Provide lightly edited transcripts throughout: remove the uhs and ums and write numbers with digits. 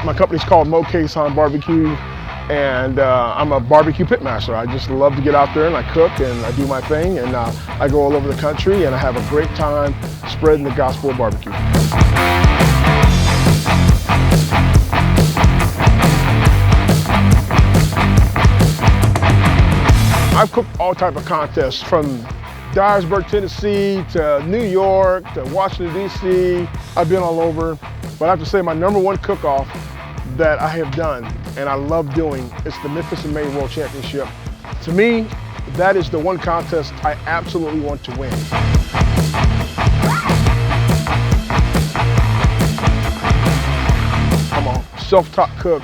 My company's called Moe Cason Barbecue, and I'm a barbecue pitmaster. I just love to get out there and I cook and I do my thing, and I go all over the country and I have a great time spreading the gospel of barbecue. I've cooked all types of contests, from Dyersburg, Tennessee, to New York, to Washington, D.C. I've been all over, but I have to say my #1 cook-off that I have done and I love doing is the Memphis and May World Championship. To me, that is the one contest I absolutely want to win. I'm a self-taught cook.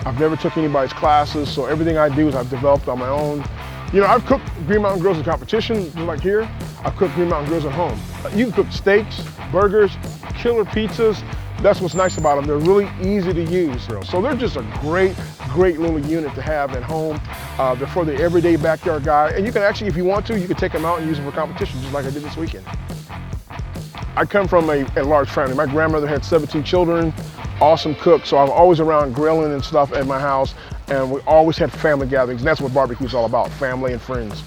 I've never took anybody's classes, so everything I do is I've developed on my own. You know, I've cooked Green Mountain Grills in competition, just like here. I've cooked Green Mountain Grills at home. You can cook steaks, burgers, killer pizzas. That's what's nice about them. They're really easy to use. So they're just a great little unit to have at home. They're for the everyday backyard guy. And you can actually, if you want to, you can take them out and use them for competition, just like I did this weekend. I come from a large family. My grandmother had 17 children, awesome cook. So I'm always around grilling and stuff at my house. And we always had family gatherings. And that's what barbecue is all about, family and friends.